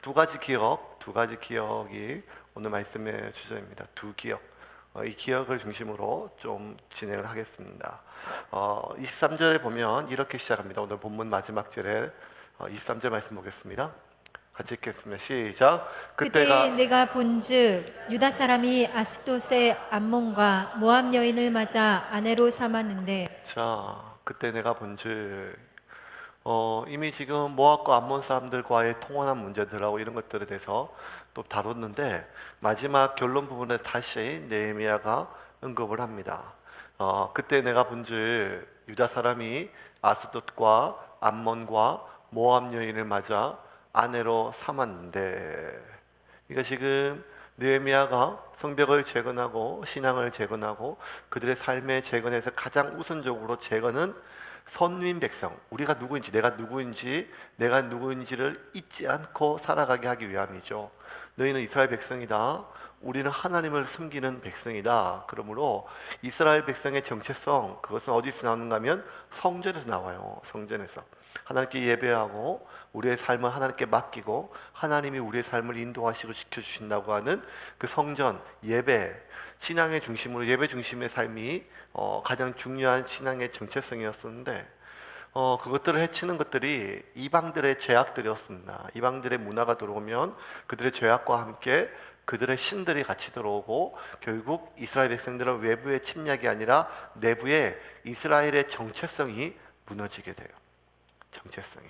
두 가지 기억이 오늘 말씀의 주제입니다. 두 기억. 이 기억을 중심으로 좀 진행을 하겠습니다. 23절에 보면 이렇게 시작합니다. 오늘 본문 마지막 절에 23절 말씀 보겠습니다. 같이 읽겠습니다. 시작. 그때 내가 본즉 유다 사람이 아스돗의 암몬과 모압 여인을 맞아 아내로 삼았는데. 자, 그때 내가 본즉 이미 지금 모압과 암몬 사람들과의 통혼한 문제들하고 이런 것들에 대해서 또 다뤘는데 마지막 결론 부분에 다시 느헤미야가 언급을 합니다. 그때 내가 본즉 유다 사람이 아스돗과 암몬과 모압 여인을 맞아 아내로 삼았는데, 그러니까 지금 느헤미야가 성벽을 재건하고 신앙을 재건하고 그들의 삶의 재건에서 가장 우선적으로 재건은 선민 백성, 우리가 누구인지 내가 누구인지를 잊지 않고 살아가게 하기 위함이죠. 너희는 이스라엘 백성이다. 우리는 하나님을 섬기는 백성이다. 그러므로 이스라엘 백성의 정체성, 그것은 어디서 나오는가 하면 성전에서 나와요. 성전에서 하나님께 예배하고 우리의 삶을 하나님께 맡기고 하나님이 우리의 삶을 인도하시고 지켜주신다고 하는 그 성전, 예배, 신앙의 중심으로 예배 중심의 삶이 가장 중요한 신앙의 정체성이었었는데, 그것들을 해치는 것들이 이방들의 죄악들이었습니다. 이방들의 문화가 들어오면 그들의 죄악과 함께 그들의 신들이 같이 들어오고 결국 이스라엘 백성들은 외부의 침략이 아니라 내부의 이스라엘의 정체성이 무너지게 돼요. 정체성이.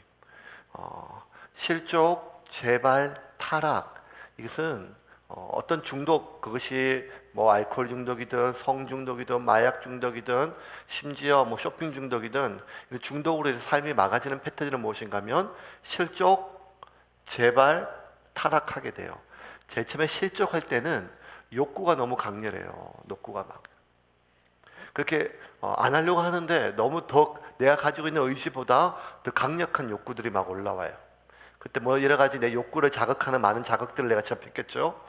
실족, 재발, 타락, 이것은 어떤 중독, 그것이 뭐 알코올 중독이든 성 중독이든 마약 중독이든 심지어 뭐 쇼핑 중독이든 중독으로 해서 삶이 막아지는 패턴은 무엇인가 하면 실족, 재발, 타락하게 돼요. 제일 처음에 실족할 때는 욕구가 너무 강렬해요. 욕구가 막 그렇게 안 하려고 하는데 너무 더 내가 가지고 있는 의지보다 더 강력한 욕구들이 막 올라와요. 그때 뭐 여러 가지 내 욕구를 자극하는 많은 자극들을 내가 접했겠죠.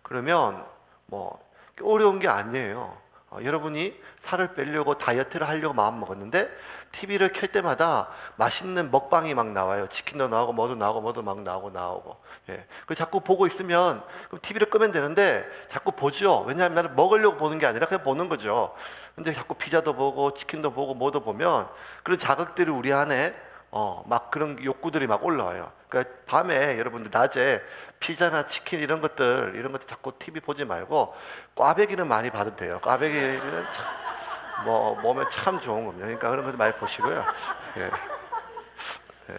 그러면 뭐 어려운 게 아니에요. 여러분이 살을 빼려고 다이어트를 하려고 마음 먹었는데 TV를 켤 때마다 맛있는 먹방이 막 나와요. 치킨도 나오고 뭐도 막 나오고. 예. 그 자꾸 보고 있으면 그럼 TV를 끄면 되는데 자꾸 보죠. 왜냐하면 나는 먹으려고 보는 게 아니라 그냥 보는 거죠. 근데 자꾸 피자도 보고 치킨도 보고 뭐도 보면 그런 자극들이 우리 안에 막 그런 욕구들이 막 올라와요. 그러니까 밤에 여러분들 낮에 피자나 치킨 이런 것들 자꾸 TV 보지 말고 꽈배기는 많이 봐도 돼요. 꽈배기는 참, 몸에 참 좋은 겁니다. 그러니까 그런 것도 많이 보시고요. 예. 예.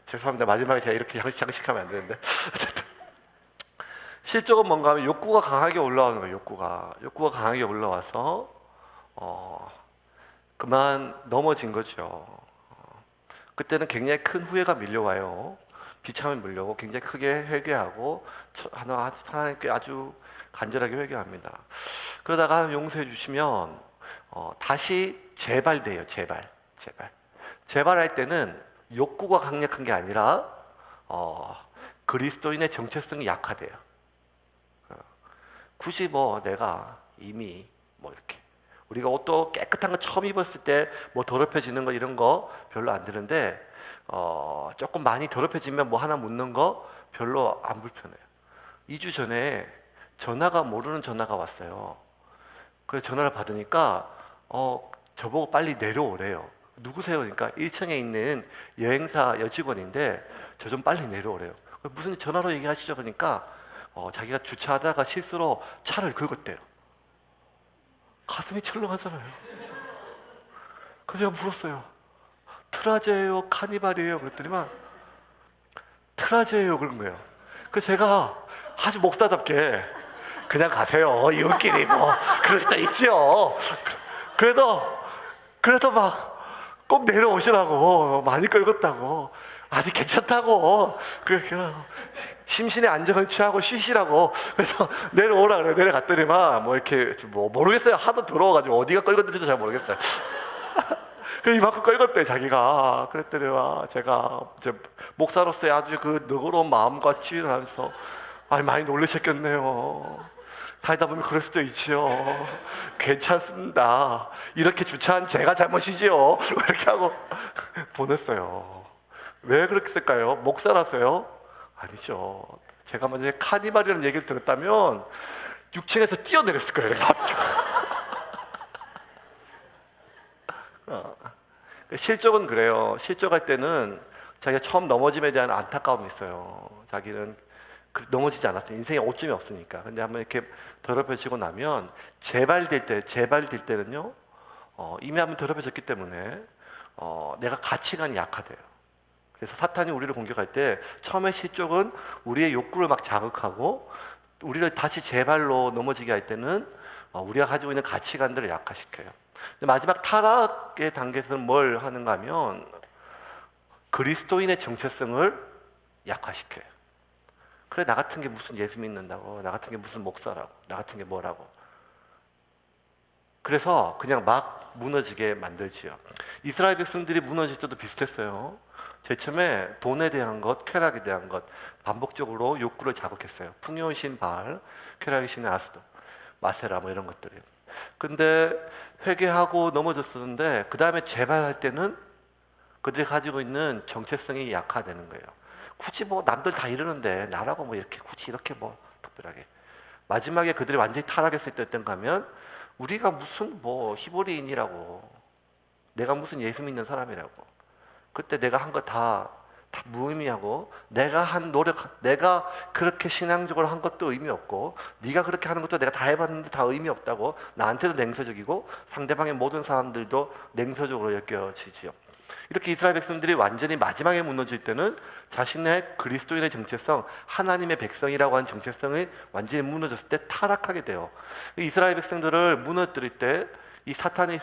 죄송합니다. 마지막에 제가 이렇게 장식하면 안 되는데 어쨌든 실적은 뭔가 하면 욕구가 강하게 올라오는 거예요. 욕구가 강하게 올라와서 그만 넘어진 거죠. 그때는 굉장히 큰 후회가 밀려와요. 비참이 밀려오고 굉장히 크게 회개하고 하나님께 아주 간절하게 회개합니다. 그러다가 용서해 주시면 다시 재발돼요. 재발할 때는 욕구가 강력한 게 아니라 그리스도인의 정체성이 약화돼요. 굳이 뭐 내가 이미 뭐 이렇게 우리가 옷도 깨끗한 거 처음 입었을 때 뭐 더럽혀지는 거 이런 거 별로 안 드는데 조금 많이 더럽혀지면 뭐 하나 묻는 거 별로 안 불편해요. 2주 전에 모르는 전화가 왔어요. 그 전화를 받으니까 저보고 빨리 내려오래요. 누구세요? 그러니까 1층에 있는 여행사 여직원인데 저 좀 빨리 내려오래요. 무슨 전화로 얘기하시죠? 그러니까 자기가 주차하다가 실수로 차를 긁었대요. 가슴이 철렁하잖아요. 그래서 제가 물었어요. 트라제예요? 카니발이에요? 그랬더니만 트라제예요 그런 거예요. 그래서 제가 아주 목사답게 그냥 가세요. 이웃끼리 뭐 그럴 수도 있죠. 그래도 막 꼭 내려오시라고 많이 끌었다고 아니 괜찮다고 그냥 심신의 안정을 취하고 쉬시라고 그래서 내려오라 그래. 내려갔더니만 뭐 이렇게 뭐 모르겠어요. 하도 더러워가지고 어디가 끌었는지도 잘 모르겠어요. 그 이만큼 끌었대 자기가. 그랬더니 제가 이제 목사로서의 아주 그 너그러운 마음과 치유를 하면서 많이 놀라셨겠네요. 살다 보면 그럴 수도 있지요. 괜찮습니다. 이렇게 주차한 제가 잘못이지요. 이렇게 하고 보냈어요. 왜 그렇게 쓸까요? 목사라서요? 아니죠. 제가 만약에 카니발이라는 얘기를 들었다면 6층에서 뛰어내렸을 거예요. 실족은 그래요. 실족할 때는 자기가 처음 넘어짐에 대한 안타까움이 있어요. 자기는 넘어지지 않았어요. 인생에 오점이 없으니까. 근데 한번 이렇게 더럽혀지고 나면 재발될 때는요, 이미 한번 더럽혀졌기 때문에 내가 가치관이 약화돼요. 그래서 사탄이 우리를 공격할 때 처음에 실족은 우리의 욕구를 막 자극하고 우리를 다시 재발로 넘어지게 할 때는 우리가 가지고 있는 가치관들을 약화시켜요. 근데 마지막 타락의 단계에서는 뭘 하는가 하면 그리스도인의 정체성을 약화시켜요. 그래, 나 같은 게 무슨 예수 믿는다고, 나 같은 게 무슨 목사라고, 나 같은 게 뭐라고. 그래서 그냥 막 무너지게 만들지요. 이스라엘 백성들이 무너질 때도 비슷했어요. 제일 처음에 돈에 대한 것, 쾌락에 대한 것 반복적으로 욕구를 자극했어요. 풍요의 신 바알, 쾌락의 신 아스도, 마세라 뭐 이런 것들이. 근데 회개하고 넘어졌었는데 그 다음에 재발할 때는 그들이 가지고 있는 정체성이 약화되는 거예요. 굳이 뭐 남들 다 이러는데 나라고 뭐 이렇게 굳이 이렇게 뭐 특별하게. 마지막에 그들이 완전히 타락했을 때 어떤가 하면 우리가 무슨 뭐 히브리인이라고, 내가 무슨 예수 믿는 사람이라고, 그때 내가 한 거 다 무의미하고, 내가 한 노력, 내가 그렇게 신앙적으로 한 것도 의미 없고, 네가 그렇게 하는 것도 내가 다 해봤는데 다 의미 없다고 나한테도 냉소적이고 상대방의 모든 사람들도 냉소적으로 여겨지지요. 이렇게 이스라엘 백성들이 완전히 마지막에 무너질 때는 자신의 그리스도인의 정체성, 하나님의 백성이라고 하는 정체성이 완전히 무너졌을 때 타락하게 돼요. 이스라엘 백성들을 무너뜨릴 때 이 사탄이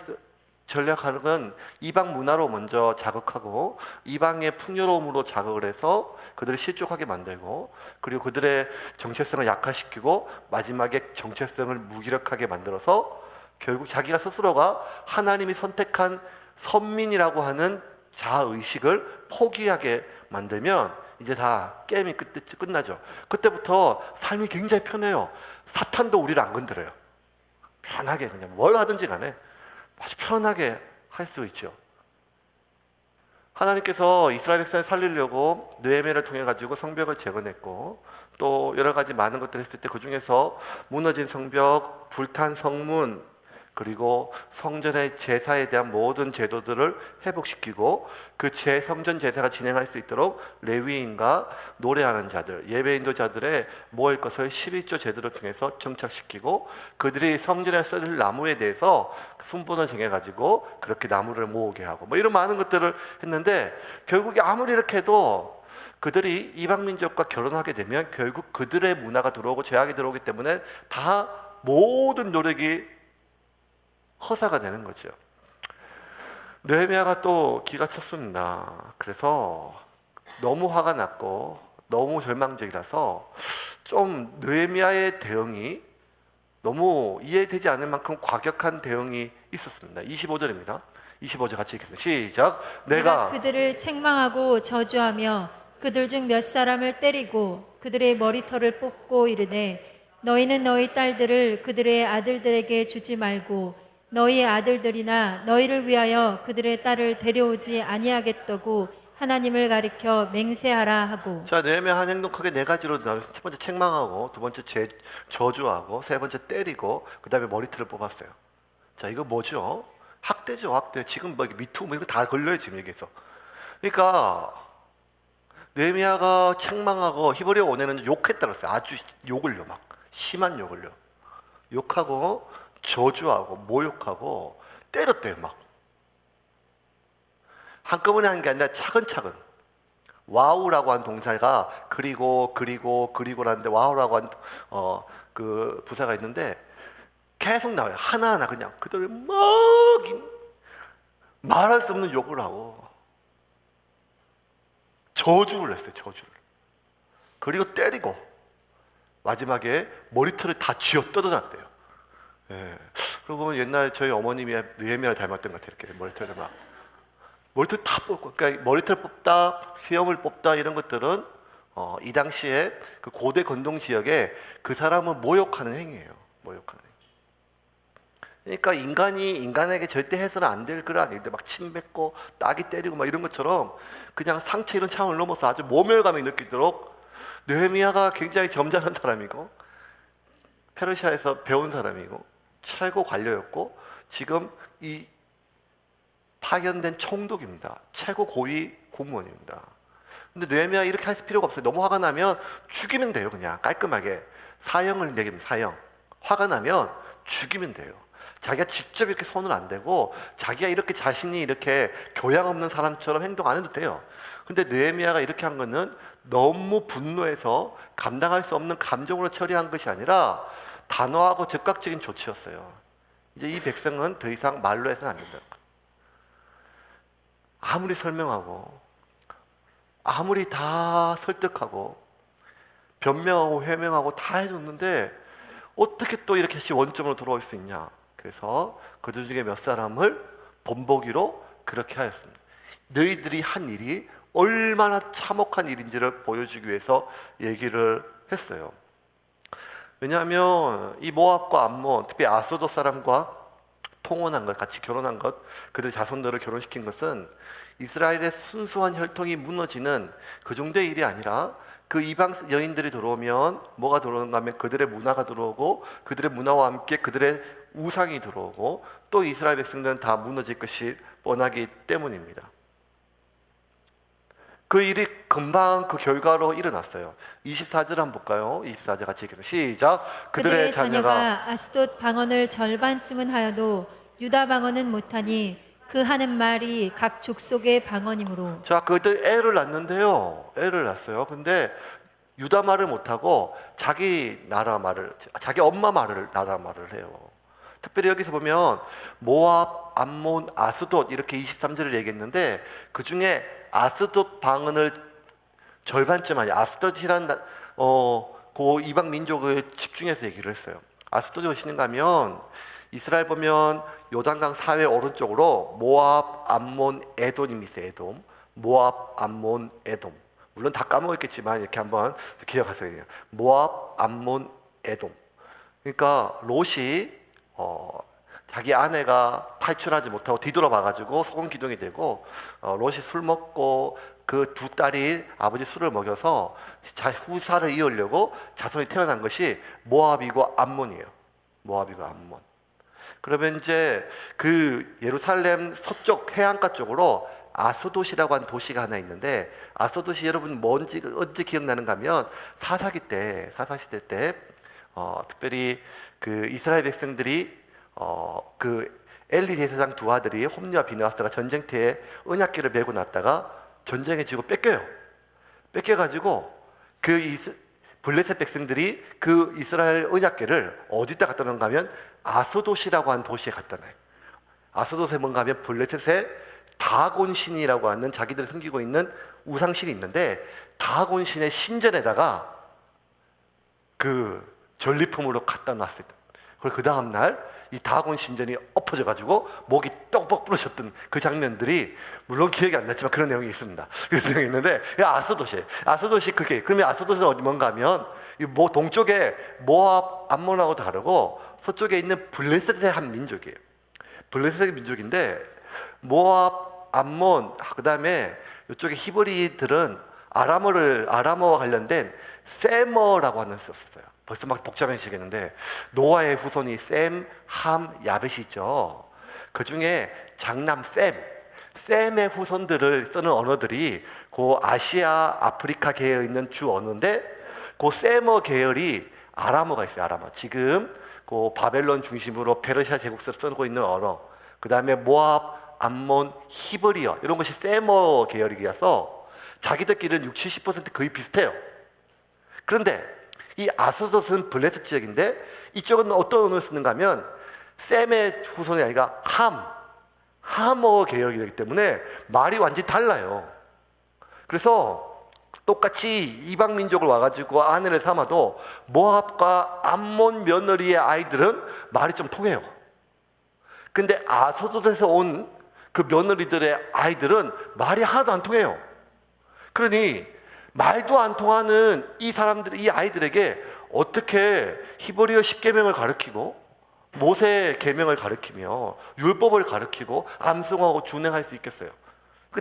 전략하는 건 이방 문화로 먼저 자극하고 이방의 풍요로움으로 자극을 해서 그들을 실족하게 만들고, 그리고 그들의 정체성을 약화시키고 마지막에 정체성을 무기력하게 만들어서 결국 자기가 스스로가 하나님이 선택한 선민이라고 하는 자아의식을 포기하게 만들면 이제 다 게임이 끝나죠. 그때부터 삶이 굉장히 편해요. 사탄도 우리를 안 건드려요. 편하게 그냥 뭘 하든지 간에 아주 편하게 할 수 있죠. 하나님께서 이스라엘 백성을 살리려고 느헤미야를 통해 가지고 성벽을 재건했고 또 여러 가지 많은 것들을 했을 때 그 중에서 무너진 성벽, 불탄 성문, 그리고 성전의 제사에 대한 모든 제도들을 회복시키고 그 성전 제사가 진행할 수 있도록 레위인과 노래하는 자들, 예배 인도자들의 모일 것을 11조 제도를 통해서 정착시키고 그들이 성전에 쓸 나무에 대해서 순번을 정해가지고 그렇게 나무를 모으게 하고 뭐 이런 많은 것들을 했는데 결국에 아무리 이렇게 해도 그들이 이방 민족과 결혼하게 되면 결국 그들의 문화가 들어오고 죄악이 들어오기 때문에 다 모든 노력이 허사가 되는 거죠. 느헤미야가 또 기가 찼습니다. 그래서 너무 화가 났고 너무 절망적이라서 좀 느헤미야의 대응이 너무 이해되지 않을 만큼 과격한 대응이 있었습니다. 25절입니다. 25절 같이 읽겠습니다. 시작. 내가 그들을 책망하고 저주하며 그들 중 몇 사람을 때리고 그들의 머리털을 뽑고 이르되 너희는 너희 딸들을 그들의 아들들에게 주지 말고 너희 아들들이나 너희를 위하여 그들의 딸을 데려오지 아니하겠다고 하나님을 가리켜 맹세하라 하고. 자, 느헤미야 한 행동 크게 네 가지로 나눠서 첫 번째 책망하고, 두 번째 저주하고, 세 번째 때리고, 그 다음에 머리털을 뽑았어요. 자, 이거 뭐죠? 학대죠, 학대. 지금 뭐 미투 뭐 이거 다 걸려요 지금 여기서. 그러니까 느헤미야가 책망하고 히브리어 원어는 욕했다 그랬어요. 아주 욕을요, 막 심한 욕을요. 욕하고 저주하고 모욕하고 때렸대요. 막 한꺼번에 한 게 아니라 차근차근. 와우라고 한 동사가 그리고라는데 와우라고 한 그 부사가 있는데 계속 나와요. 하나하나 그냥 그들을 막 말할 수 없는 욕을 하고 저주를 했어요. 저주를. 그리고 때리고 마지막에 머리털을 다 쥐어 뜯어놨대요. 예. 그리고 옛날 저희 어머님이 느헤미야를 닮았던 것 같아요. 이렇게 머리털 다 뽑고, 그러니까 머리털 뽑다, 수염을 뽑다 이런 것들은 이 당시에 그 고대 건동 지역에 그 사람을 모욕하는 행위예요. 모욕하는 행위. 그러니까 인간이 인간에게 절대 해서는 안 될 그런 아닌데 막 침 뱉고 따기 때리고 막 이런 것처럼 그냥 상체 이런 차원을 넘어서 아주 모멸감이 느끼도록 느헤미야가 굉장히 점잖은 사람이고 페르시아에서 배운 사람이고 최고 관료였고 지금 이 파견된 총독입니다. 최고 고위 공무원입니다. 근데 느헤미야 이렇게 할 필요가 없어요. 너무 화가 나면 죽이면 돼요. 그냥 깔끔하게 사형을 내립니다. 사형. 화가 나면 죽이면 돼요. 자기가 직접 이렇게 손을 안 대고 자기가 이렇게 자신이 이렇게 교양 없는 사람처럼 행동 안 해도 돼요. 근데 느헤미야가 이렇게 한 거는 너무 분노해서 감당할 수 없는 감정으로 처리한 것이 아니라 단호하고 즉각적인 조치였어요. 이제 이 백성은 더 이상 말로 해서는 안 된다. 아무리 설명하고 아무리 다 설득하고 변명하고 해명하고 다 해줬는데 어떻게 또 이렇게 다시 원점으로 돌아올 수 있냐. 그래서 그들 중에 몇 사람을 본보기로 그렇게 하였습니다. 너희들이 한 일이 얼마나 참혹한 일인지를 보여주기 위해서 얘기를 했어요. 왜냐하면 이 모압과 암몬, 특히 아소도 사람과 통혼한 것, 같이 결혼한 것, 그들 자손들을 결혼시킨 것은 이스라엘의 순수한 혈통이 무너지는 그 정도의 일이 아니라 그 이방 여인들이 들어오면 뭐가 들어오는가 하면 그들의 문화가 들어오고 그들의 문화와 함께 그들의 우상이 들어오고 또 이스라엘 백성들은 다 무너질 것이 뻔하기 때문입니다. 그 일이 금방 그 결과로 일어났어요. 24절 한번 볼까요? 24절 같이 읽겠습니다. 시작. 그들의 자녀가 아스돗 방언을 절반쯤은 하여도 유다 방언은 못하니 그 하는 말이 각 족속의 방언이므로. 자, 그들 애를 낳는데요. 애를 낳았어요. 근데 유다 말을 못하고 자기 나라 말을, 자기 엄마 말을, 나라 말을 해요. 특별히 여기서 보면 모압, 암몬, 아스돗 이렇게 23절을 얘기했는데 그 중에 아스돗 방언을 절반쯤 아니 아스돗이란 그 이방 민족을 집중해서 얘기를 했어요. 아스돗이 오시는가 하면 이스라엘 보면 요단강 사회 오른쪽으로 모압, 암몬, 에돔이 있어요. 에돔, 모압, 암몬, 에돔. 물론 다 까먹었겠지만 이렇게 한번 기억하세요. 모압, 암몬, 에돔. 그러니까 롯이 자기 아내가 탈출하지 못하고 뒤돌아봐가지고 소금 기둥이 되고 롯이 술 먹고 그 두 딸이 아버지 술을 먹여서 후사를 이으려고 자손이 태어난 것이 모압이고 암몬이에요. 모압이고 암몬. 그러면 이제 그 예루살렘 서쪽 해안가 쪽으로 아스돗이라고 하는 도시가 하나 있는데 아스돗이 여러분 뭔지 언제 기억나는가 하면 사사시대 때 특별히 그 이스라엘 백성들이 그 엘리 제사장 두 아들이 홈리와 비느하스가 전쟁터에 언약궤를 메고 났다가 전쟁에 지고 뺏겨가지고 블레셋 백성들이 그 이스라엘 언약궤를 어디다 갖다 놓은가 하면 아스돗이라고 하는 도시에 갖다 놔요. 아스돗에 뭔가 하면 블레셋의 다곤 신이라고 하는 자기들이 섬기고 있는 우상신이 있는데 다곤 신의 신전에다가 그 전리품으로 갖다 놨어요. 그리고 그 다음날 이 다곤 신전이 엎어져가지고 목이 떡뻑 부러졌던 그 장면들이 물론 기억이 안 났지만 그런 내용이 있습니다. 그런 내용이 있는데 아스돗이 그게 그러면 아스돗은 어디 뭔가 하면 뭐 동쪽에 모압, 암몬하고 다르고 서쪽에 있는 블레셋의 한 민족이에요. 블레셋의 민족인데 모압, 암몬 그 다음에 이쪽에 히브리들은 아람어와 관련된 세머라고 하는 썼어요. 벌써 막 복잡해지겠는데 노아의 후손이 셈, 함, 야벳이 있죠. 그 중에 장남 셈의 후손들을 쓰는 언어들이 그 아시아, 아프리카 계열에 있는 주 언어인데 그 세머 계열이 아람어가 있어요. 아람어. 지금 그 바벨론 중심으로 페르시아 제국서를 쓰고 있는 언어. 그 다음에 모압, 암몬, 히브리어 이런 것이 세머 계열이라서 자기들끼리는 60-70% 거의 비슷해요. 그런데 이 아스돗은 블레셋 지역인데 이쪽은 어떤 언어를 쓰는가 하면 셈의 후손이 아니라 함어 계열이기 때문에 말이 완전히 달라요. 그래서 똑같이 이방 민족을 와가지고 아내를 삼아도 모압과 암몬 며느리의 아이들은 말이 좀 통해요. 근데 아스돗에서 온 그 며느리들의 아이들은 말이 하나도 안 통해요. 그러니 말도 안 통하는 이 사람들, 이 아이들에게 어떻게 히브리어 10계명을 가르치고 모세 계명을 가르치며 율법을 가르치고 암송하고 준행할 수 있겠어요?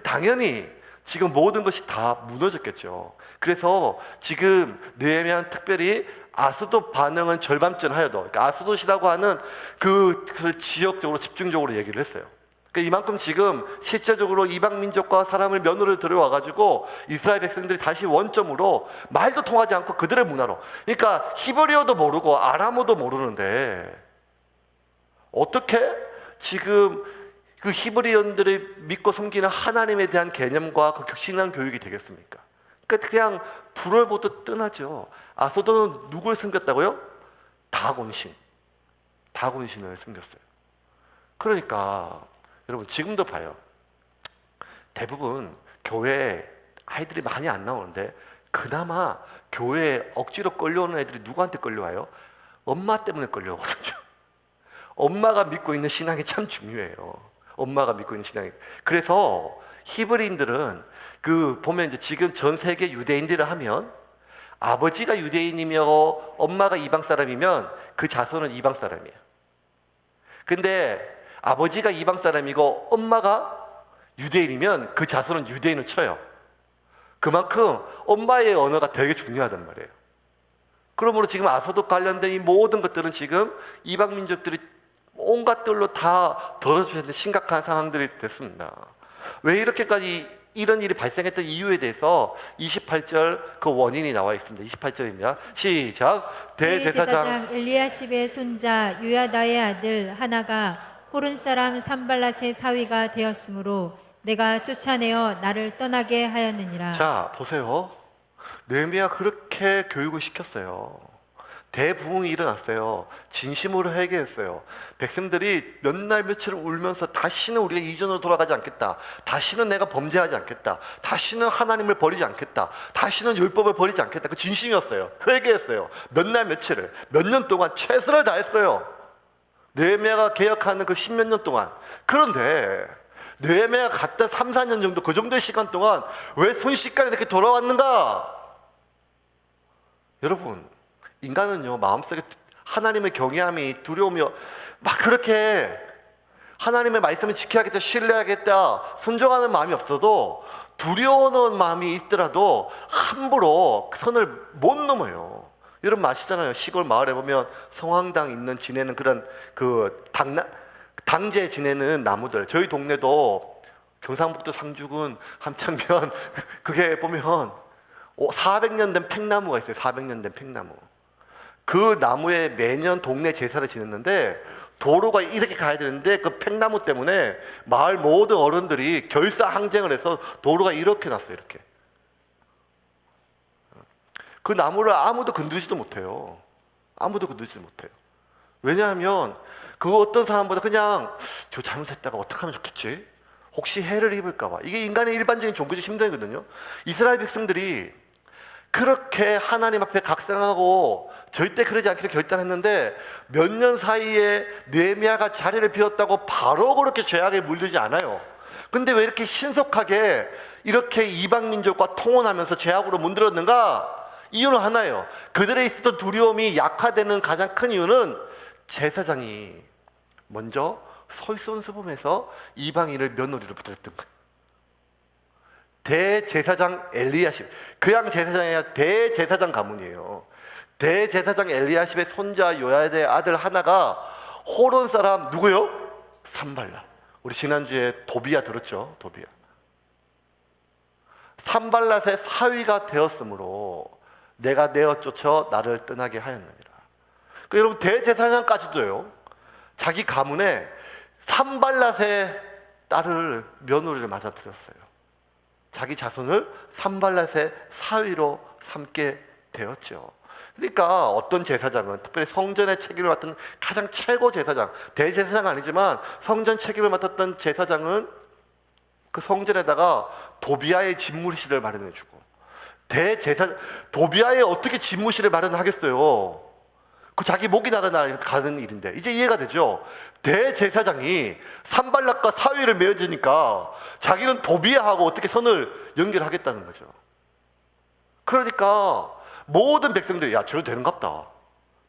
당연히 지금 모든 것이 다 무너졌겠죠. 그래서 지금 느헤미야는 특별히 아스돗 반응은 절반쯤 하여도, 그러니까 아스돗이라고 하는 그 지역적으로 집중적으로 얘기를 했어요. 그러니까 이만큼 지금 실제적으로 이방 민족과 사람을 면으로 들여와가지고 이스라엘 백성들이 다시 원점으로 말도 통하지 않고 그들의 문화로, 그러니까 히브리어도 모르고 아람어도 모르는데 어떻게 지금 그 히브리언들이 믿고 섬기는 하나님에 대한 개념과 그 신앙 교육이 되겠습니까? 그러니까 그냥 불을 보듯 떠나죠. 아소도는 누굴 섬겼다고요? 다곤신을 섬겼어요. 그러니까 여러분 지금도 봐요. 대부분 교회에 아이들이 많이 안 나오는데 그나마 교회에 억지로 끌려오는 애들이 누구한테 끌려와요? 엄마 때문에 끌려오거든요. 엄마가 믿고 있는 신앙이 참 중요해요. 엄마가 믿고 있는 신앙이. 그래서 히브리인들은 보면 이제 지금 전 세계 유대인들을 하면 아버지가 유대인이며 엄마가 이방 사람이면 그 자손은 이방 사람이에요. 근데 아버지가 이방 사람이고 엄마가 유대인이면 그 자손은 유대인을 쳐요. 그만큼 엄마의 언어가 되게 중요하단 말이에요. 그러므로 지금 아소독 관련된 이 모든 것들은 지금 이방 민족들이 온갖 들로 다 덜어주는 심각한 상황들이 됐습니다. 왜 이렇게까지 이런 일이 발생했던 이유에 대해서 28절 그 원인이 나와 있습니다. 28절입니다. 시작. 대제사장 엘리야십의 손자 요야다의 아들 하나가 호른 사람 산발랏의 사위가 되었으므로 내가 쫓아내어 나를 떠나게 하였느니라. 자, 보세요. 느헤미야 그렇게 교육을 시켰어요. 대부흥이 일어났어요. 진심으로 회개했어요. 백성들이 몇 날 며칠을 울면서 다시는 우리가 이전으로 돌아가지 않겠다. 다시는 내가 범죄하지 않겠다. 다시는 하나님을 버리지 않겠다. 다시는 율법을 버리지 않겠다. 그 진심이었어요. 회개했어요. 몇 날 며칠을, 몇 년 동안 최선을 다했어요. 느헤미야가 개혁하는 그 10몇 년 동안. 그런데 느헤미야가 갔다 3, 4년 정도, 그 정도의 시간 동안 왜 순식간에 이렇게 돌아왔는가? 여러분, 인간은요, 마음속에 하나님의 경외함이, 두려움이 막 그렇게 하나님의 말씀을 지켜야겠다, 신뢰하겠다, 순종하는 마음이 없어도 두려워하는 마음이 있더라도 함부로 선을 못 넘어요. 여러분 아시잖아요. 시골 마을에 보면 성황당 있는 지내는 그런 당제 지내는 나무들. 저희 동네도 경상북도 상주군 함창면 그게 보면 400년 된 팽나무가 있어요. 400년 된 팽나무. 그 나무에 매년 동네 제사를 지냈는데 도로가 이렇게 가야 되는데 그 팽나무 때문에 마을 모든 어른들이 결사항쟁을 해서 도로가 이렇게 났어요. 이렇게. 그 나무를 아무도 건드리지도 못해요. 아무도 건드리지 못해요. 왜냐하면 그 어떤 사람보다 그냥 저 잘못했다가 어떻게 하면 좋겠지? 혹시 해를 입을까 봐. 이게 인간의 일반적인 종교적 심정이거든요. 이스라엘 백성들이 그렇게 하나님 앞에 각성하고 절대 그러지 않기로 결단했는데 몇 년 사이에 느헤미야가 자리를 비웠다고 바로 그렇게 죄악에 물들지 않아요. 근데 왜 이렇게 신속하게 이렇게 이방 민족과 통혼하면서 죄악으로 문들었는가? 이유는 하나예요. 그들의 있었던 두려움이 약화되는 가장 큰 이유는 제사장이 먼저 솔선수범해서 이방인을 며느리로 붙였던 거예요. 대제사장 엘리야십, 그냥 제사장이 아니라 대제사장 가문이에요. 대제사장 엘리야십의 손자 요야다의 아들 하나가 호론 사람 누구요? 산발랏. 우리 지난주에 도비야 들었죠? 도비야. 산발랏의 사위가 되었으므로 내가 내어 쫓아 나를 떠나게 하였느니라. 그러니까 여러분 대제사장까지도요, 자기 가문에 산발랏의 딸을 며느리를 맞아들였어요. 자기 자손을 산발랏의 사위로 삼게 되었죠. 그러니까 어떤 제사장은, 특별히 성전의 책임을 맡은 가장 최고 제사장, 대제사장은 아니지만 성전 책임을 맡았던 제사장은 그 성전에다가 도비아의 집무실을 마련해주고, 도비아에 어떻게 집무실을 마련하겠어요? 그 자기 목이 나가는 일인데. 이제 이해가 되죠? 대제사장이 산발랏과 사위를 맺어지니까 자기는 도비아하고 어떻게 선을 연결하겠다는 거죠. 그러니까 모든 백성들이 야, 저래도 되는갑다.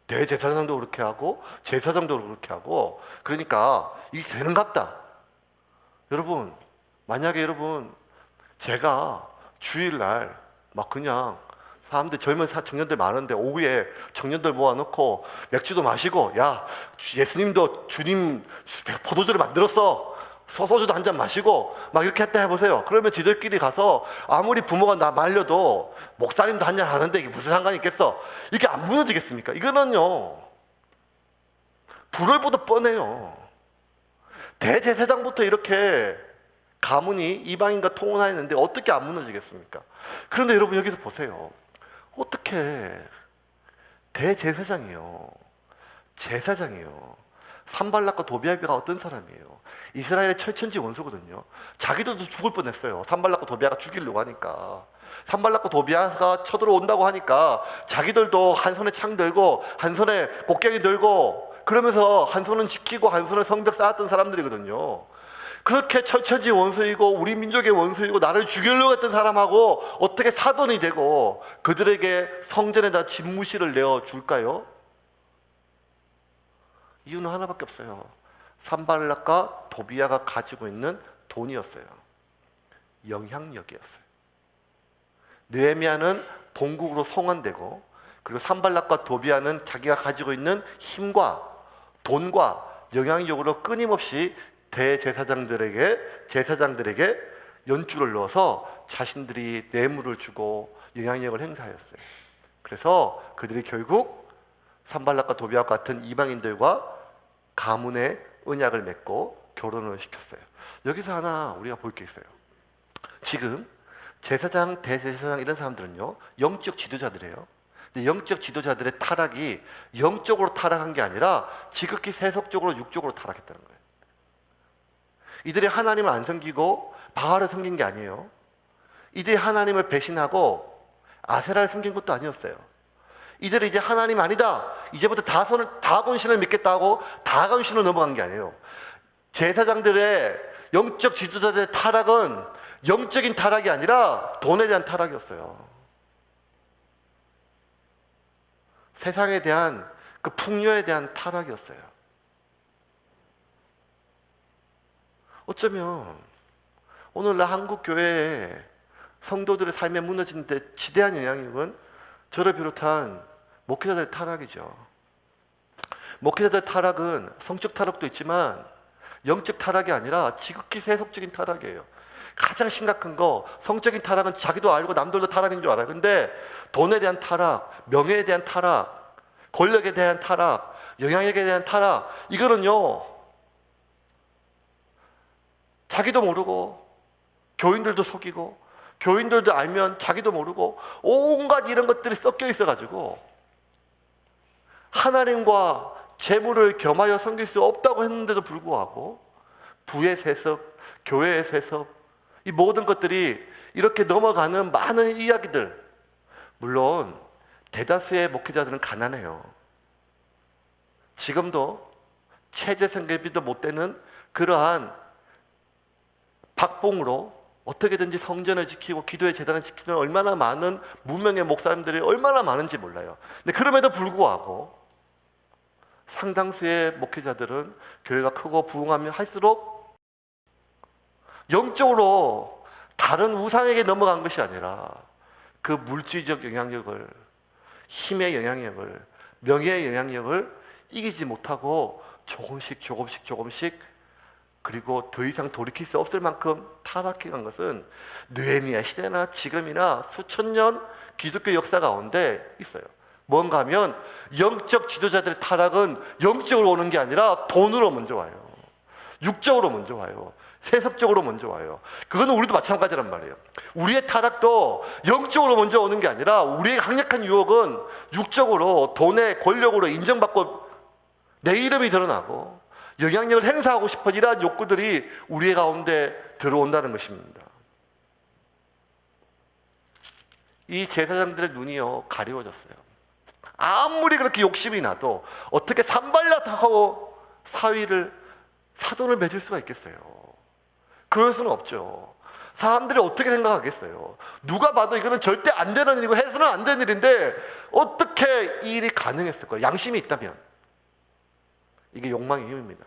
대제사장도 그렇게 하고 제사장도 그렇게 하고, 그러니까 이게 되는갑다. 여러분, 만약에 여러분 제가 주일날 막 그냥 사람들 젊은 청년들 많은데 오후에 청년들 모아놓고 맥주도 마시고 야 예수님도 주님 포도주를 만들었어 소주도 한 잔 마시고 막 이렇게 했다 해보세요. 그러면 지들끼리 가서 아무리 부모가 나 말려도 목사님도 한 잔 하는데 이게 무슨 상관이 있겠어? 이게 안 무너지겠습니까? 이거는요 불을 보듯 뻔해요. 대제사장부터 이렇게 가문이 이방인과 통혼하였는데 어떻게 안 무너지겠습니까? 그런데 여러분 여기서 보세요. 어떻게 대제사장이요, 제사장이요, 산발락과 도비아가 어떤 사람이에요? 이스라엘의 철천지 원수거든요. 자기들도 죽을 뻔했어요. 산발락과 도비아가 죽이려고 하니까. 산발락과 도비아가 쳐들어온다고 하니까 자기들도 한 손에 창 들고 한 손에 곡괭이 들고 그러면서 한 손은 지키고 한 손에 성벽 쌓았던 사람들이거든요. 그렇게 철천지 원수이고 우리 민족의 원수이고 나를 죽이려고 했던 사람하고 어떻게 사돈이 되고 그들에게 성전에다 집무실을 내어줄까요? 이유는 하나밖에 없어요. 산발락과 도비아가 가지고 있는 돈이었어요. 영향력이었어요. 느헤미야는 본국으로 송환되고 그리고 산발락과 도비아는 자기가 가지고 있는 힘과 돈과 영향력으로 끊임없이 제사장들에게 연줄을 넣어서 자신들이 뇌물을 주고 영향력을 행사하였어요. 그래서 그들이 결국 산발락과 도비아 같은 이방인들과 가문의 언약을 맺고 결혼을 시켰어요. 여기서 하나 우리가 볼 게 있어요. 지금 제사장, 대제사장 이런 사람들은요 영적 지도자들이에요. 근데 영적 지도자들의 타락이 영적으로 타락한 게 아니라 지극히 세속적으로 육적으로 타락했다는 거예요. 이들이 하나님을 안 섬기고 바알을 섬긴 게 아니에요. 이들이 하나님을 배신하고 아세라를 섬긴 것도 아니었어요. 이들이 이제 하나님 아니다, 이제부터 다곤신을 믿겠다고 다곤신으로 넘어간 게 아니에요. 제사장들의 영적 지도자들의 타락은 영적인 타락이 아니라 돈에 대한 타락이었어요. 세상에 대한 그 풍요에 대한 타락이었어요. 어쩌면 오늘날 한국 교회의 성도들의 삶에 무너진 데 지대한 영향력은 저를 비롯한 목회자들의 타락이죠. 목회자들의 타락은 성적 타락도 있지만 영적 타락이 아니라 지극히 세속적인 타락이에요. 가장 심각한 거, 성적인 타락은 자기도 알고 남들도 타락인 줄 알아요. 근데 돈에 대한 타락, 명예에 대한 타락, 권력에 대한 타락, 영향력에 대한 타락, 이거는요 자기도 모르고 교인들도 속이고 교인들도 알면 자기도 모르고 온갖 이런 것들이 섞여 있어가지고 하나님과 재물을 겸하여 섬길 수 없다고 했는데도 불구하고 부의 세습, 교회의 세습, 이 모든 것들이 이렇게 넘어가는 많은 이야기들. 물론 대다수의 목회자들은 가난해요. 지금도 체제 생계비도 못 되는 그러한 박봉으로 어떻게든지 성전을 지키고 기도의 재단을 지키는 얼마나 많은 무명의 목사님들이 얼마나 많은지 몰라요. 근데 그럼에도 불구하고 상당수의 목회자들은 교회가 크고 부흥하면 할수록 영적으로 다른 우상에게 넘어간 것이 아니라 그 물질적 영향력을, 힘의 영향력을, 명예의 영향력을 이기지 못하고 조금씩 그리고 더 이상 돌이킬 수 없을 만큼 타락해 간 것은 느헤미야 시대나 지금이나 수천 년 기독교 역사 가운데 있어요. 뭔가 하면 영적 지도자들의 타락은 영적으로 오는 게 아니라 돈으로 먼저 와요. 육적으로 먼저 와요. 세속적으로 먼저 와요. 그거는 우리도 마찬가지란 말이에요. 우리의 타락도 영적으로 먼저 오는 게 아니라 우리의 강력한 유혹은 육적으로 돈의 권력으로 인정받고 내 이름이 드러나고 영향력을 행사하고 싶은 이러한 욕구들이 우리의 가운데 들어온다는 것입니다. 이 제사장들의 눈이요 가리워졌어요. 아무리 그렇게 욕심이 나도 어떻게 산발락하고 사돈을 맺을 수가 있겠어요? 그럴 수는 없죠. 사람들이 어떻게 생각하겠어요? 누가 봐도 이거는 절대 안 되는 일이고 해서는 안 되는 일인데 어떻게 이 일이 가능했을까요? 양심이 있다면. 이게 욕망의 힘입니다.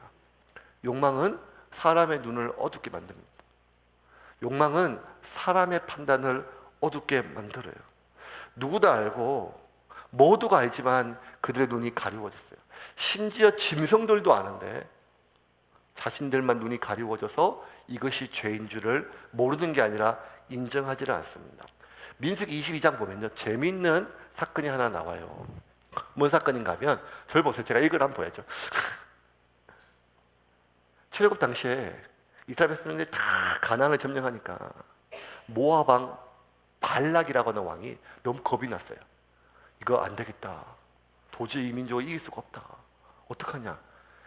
욕망은 사람의 눈을 어둡게 만듭니다. 욕망은 사람의 판단을 어둡게 만들어요. 누구도 알고 모두가 알지만 그들의 눈이 가리워졌어요. 심지어 짐승들도 아는데 자신들만 눈이 가리워져서 이것이 죄인 줄을 모르는 게 아니라 인정하지를 않습니다. 민수기 22장 보면요, 재미있는 사건이 하나 나와요. 뭔 사건인가 하면, 저를 보세요. 제가 읽으라 한번 보야죠. 출애굽 당시에 이스라엘 백성들이 다 가나안을 점령하니까 모압 왕 발락이라고 하는 왕이 너무 겁이 났어요. 이거 안 되겠다. 도저히 이 민족을 이길 수가 없다. 어떡하냐.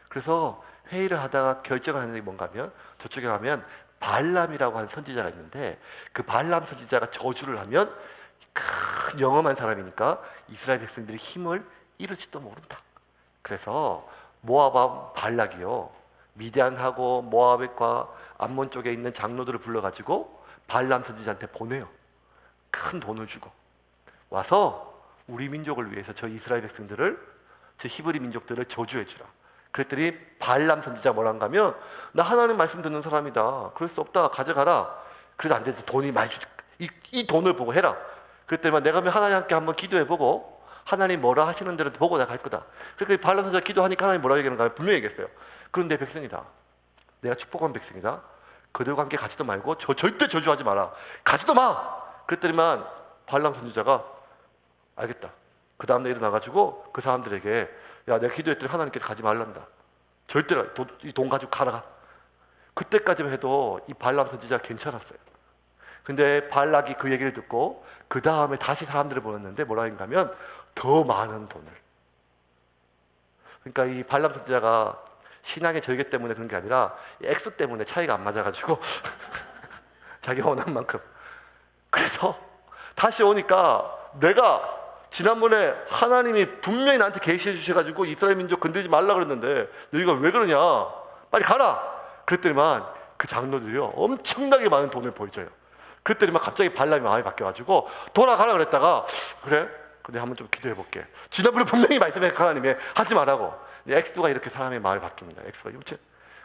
그래서 회의를 하다가 결정을 하는 게 뭔가 하면, 저쪽에 가면 발람이라고 하는 선지자가 있는데, 그 발람 선지자가 저주를 하면 큰 영험한 사람이니까 이스라엘 백성들이 힘을 잃을지도 모른다. 그래서 모압 왕 발락이요, 미디안하고 모압과 암몬 쪽에 있는 장로들을 불러가지고 발람 선지자한테 보내요. 큰 돈을 주고 와서 우리 민족을 위해서 저 이스라엘 백성들을, 저 히브리 민족들을 저주해 주라. 그랬더니 발람 선지자가 뭐라는가 하면, 나 하나님 말씀 듣는 사람이다. 그럴 수 없다. 가져가라. 그래도 안 돼서 돈이 많이 주니까 이 돈을 보고 해라. 그랬더니 내가 하나님께 한번 기도해보고 하나님 뭐라 하시는 대로 보고 내가 갈 거다. 그러니까 발람 선지자가 기도하니까 하나님 뭐라고 얘기하는가 하면 분명히 얘기했어요. 그런 내 백성이다. 내가 축복한 백성이다. 그들과 함께 가지도 말고 절대 저주하지 마라. 가지도 마. 그랬더니만 발람 선지자가 알겠다. 그 다음날 일어나가지고 그 사람들에게, 야, 내가 기도했더니 하나님께서 가지 말란다. 절대로 이 돈 가지고 가라. 그때까지만 해도 이 발람 선지자가 괜찮았어요. 근데 발락이 그 얘기를 듣고 그 다음에 다시 사람들을 보냈는데 뭐라 하면 더 많은 돈을. 그러니까 이 발람 선지자가 신앙의 절개 때문에 그런 게 아니라 액수 때문에 차이가 안 맞아가지고 자기가 원한 만큼. 그래서 다시 오니까, 내가 지난번에 하나님이 분명히 나한테 계시해 주셔가지고 이스라엘 민족 건드리지 말라 그랬는데 너희가 왜 그러냐, 빨리 가라. 그랬더니만 그 장로들이요, 엄청나게 많은 돈을 보여줘요. 그랬더니만 갑자기 발람이 마음이 바뀌어가지고 돌아가라 그랬다가, 그래? 근데 한번 좀 기도해 볼게. 지난번에 분명히 말씀해 하나님이 하지 말라고. 액수가 이렇게 사람의 마음이 바뀝니다. 액수가.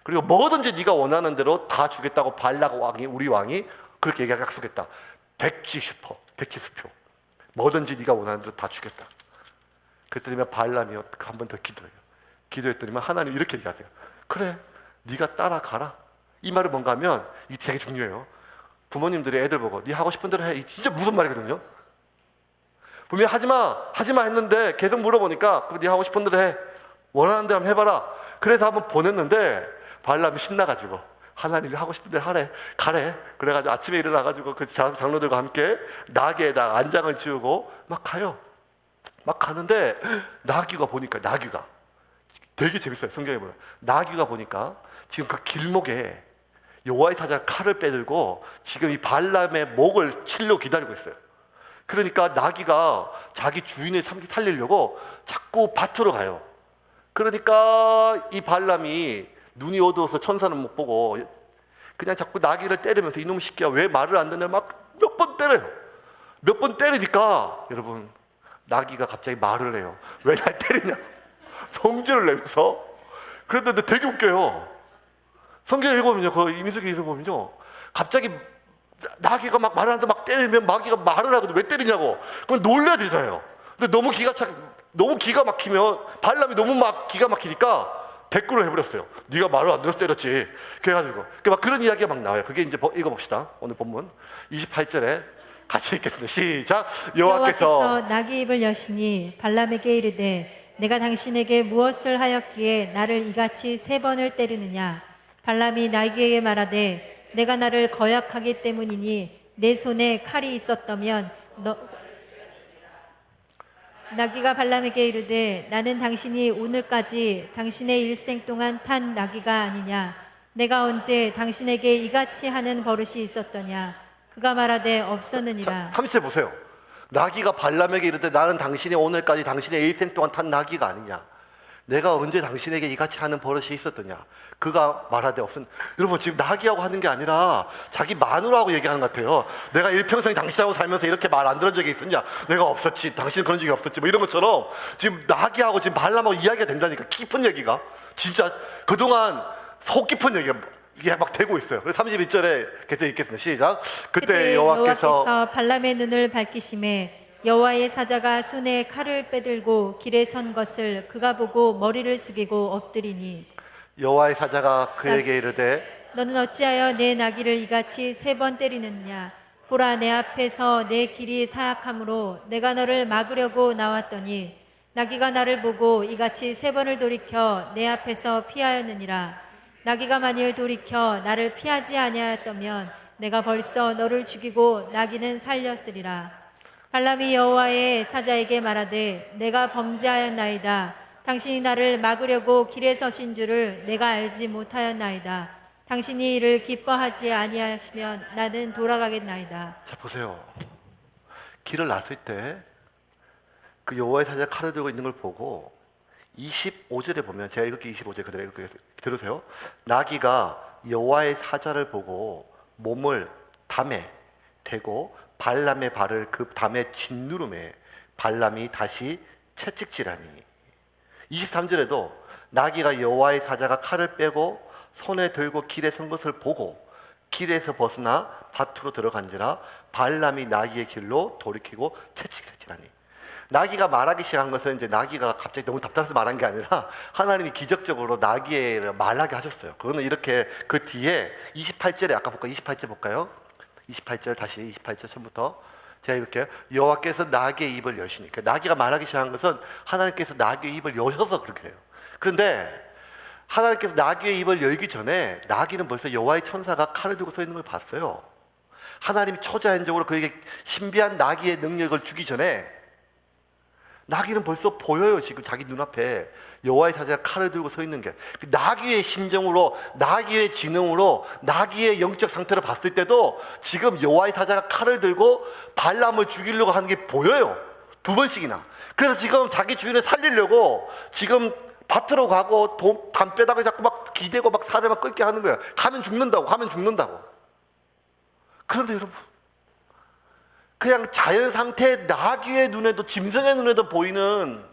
그리고 뭐든지 네가 원하는 대로 다 주겠다고 발락 왕이, 우리 왕이 그렇게 얘기하고 약속했다. 백지수표. 뭐든지 네가 원하는 대로 다 주겠다. 그랬더니 발람이 한 번 더 기도해요. 기도했더니만 하나님 이렇게 얘기하세요. 그래, 네가 따라가라. 이 말은 뭔가 하면, 이게 되게 중요해요. 부모님들이 애들 보고 네 하고 싶은 대로 해. 이 진짜 무슨 말이거든요. 분명히 하지마 했는데 계속 물어보니까, 네 하고 싶은 대로 해. 원하는 대로 한번 해봐라. 그래서 한번 보냈는데 발람이 신나가지고 하나님이 하고 싶은 대로 하래, 가래. 그래가지고 아침에 일어나가지고 그 장로들과 함께 나귀에다 안장을 지우고 막 가요. 막 가는데 나귀가 보니까, 나귀가 되게 재밌어요. 성경에 보면 나귀가 보니까 지금 그 길목에 여호와의 사자가 칼을 빼들고 지금 이 발람의 목을 치려고 기다리고 있어요. 그러니까 나귀가 자기 주인을 살리려고 자꾸 밭으로 가요. 그러니까 이 발람이 눈이 어두워서 천사는 못 보고 그냥 자꾸 나귀를 때리면서, 이놈 새끼야 왜 말을 안 듣냐, 막 몇 번 때려요. 몇 번 때리니까 여러분, 나귀가 갑자기 말을 해요. 왜 날 때리냐, 성질을 내면서. 그런데 되게 웃겨요. 성경 읽어보면요, 그 이민수기 읽어보면요, 갑자기 나귀가 막 말을 하면서 막 때리면 나귀가 말을 하거든. 왜 때리냐고. 그럼 놀려야 되잖아요. 근데 너무 기가 막히면, 발람이 너무 막 기가 막히니까 댓글을 해버렸어요. 네가 말을 안 들어서 때렸지. 그래가지고 막 그런 이야기가 막 나와요. 그게 이제 읽어봅시다. 오늘 본문 28절에 같이 읽겠습니다. 시작. 여호와께서 나귀 입을 여시니 발람에게 이르되, 내가 당신에게 무엇을 하였기에 나를 이같이 3번을 때리느냐. 발람이 나귀에게 말하되, 내가 나를 거역하기 때문이니 내 손에 칼이 있었다면 나귀가 발람에게 이르되, 나는 당신이 오늘까지 당신의 일생 동안 탄 나귀가 아니냐. 내가 언제 당신에게 이같이 하는 버릇이 있었더냐. 그가 말하되 없었느니라. 30절 보세요. 나귀가 발람에게 이르되, 나는 당신이 오늘까지 당신의 일생 동안 탄 나귀가 아니냐. 내가 언제 당신에게 이같이 하는 버릇이 있었더냐. 그가 말하되 없었. 여러분, 지금 나귀하고 하는 게 아니라 자기 마누라하고 얘기하는 것 같아요. 내가 일평생 당신하고 살면서 이렇게 말 안 들은 적이 있었냐. 내가 없었지. 당신은 그런 적이 없었지. 뭐 이런 것처럼 지금 나귀하고 지금 발람하고 이야기가 된다니까. 깊은 얘기가. 진짜 그동안 속 깊은 얘기가 이게 막 되고 있어요. 그래서 31절에 계속 읽겠습니다. 시작. 그때 그때 여호와께서 발람의 눈을 밝히심에 여호와의 사자가 손에 칼을 빼들고 길에 선 것을 그가 보고 머리를 숙이고 엎드리니 여호와의 사자가 그에게 이르되 너는 어찌하여 내 나귀를 이같이 3번 때리느냐 보라 내 앞에서 내 길이 사악함으로 내가 너를 막으려고 나왔더니 나귀가 나를 보고 이같이 3번을 돌이켜 내 앞에서 피하였느니라. 나귀가 만일 돌이켜 나를 피하지 아니하였다면 내가 벌써 너를 죽이고 나귀는 살렸으리라. 발람이 여호와의 사자에게 말하되 내가 범죄하였나이다. 당신이 나를 막으려고 길에 서신 줄을 내가 알지 못하였나이다. 당신이 이를 기뻐하지 아니하시면 나는 돌아가겠나이다. 자 보세요. 길을 났을 때 그 여호와의 사자가 칼을 들고 있는 걸 보고 25절에 보면 제가 읽을게 25절 그대로 읽을게요. 들으세요. 나귀가 여호와의 사자를 보고 몸을 담에 대고 발람의 발을 그 담에 짓누름에 발람이 다시 채찍질하니 23절에도 나귀가 여호와의 사자가 칼을 빼고 손에 들고 길에 선 것을 보고 길에서 벗어나 밭으로 들어간지라 발람이 나귀의 길로 돌이키고 채찍질하니 나귀가 말하기 시작한 것은 이제 나귀가 갑자기 너무 답답해서 말한 게 아니라 하나님이 기적적으로 나귀를 말하게 하셨어요. 그거는 이렇게 그 뒤에 28절에 아까 볼까요? 28절 볼까요? 28절 다시 28절 처음부터 제가 이렇게 여호와께서 나귀의 입을 여시니까 나귀가 말하기 시작한 것은 하나님께서 나귀의 입을 여셔서 그렇게 해요. 그런데 하나님께서 나귀의 입을 열기 전에 나귀는 벌써 여호와의 천사가 칼을 들고 서 있는 걸 봤어요. 하나님이 초자연적으로 그에게 신비한 나귀의 능력을 주기 전에 나귀는 벌써 보여요. 지금 자기 눈앞에 여호와의 사자가 칼을 들고 서 있는 게 나귀의 심정으로 나귀의 지능으로 나귀의 영적 상태를 봤을 때도 지금 여호와의 사자가 칼을 들고 발람을 죽이려고 하는 게 보여요. 2번씩이나. 그래서 지금 자기 주인을 살리려고 지금 밭으로 가고 담벼락을 자꾸 막 기대고 막 살을 막 끓게 하는 거예요. 가면 죽는다고. 그런데 여러분 그냥 자연 상태의 나귀의 눈에도 짐승의 눈에도 보이는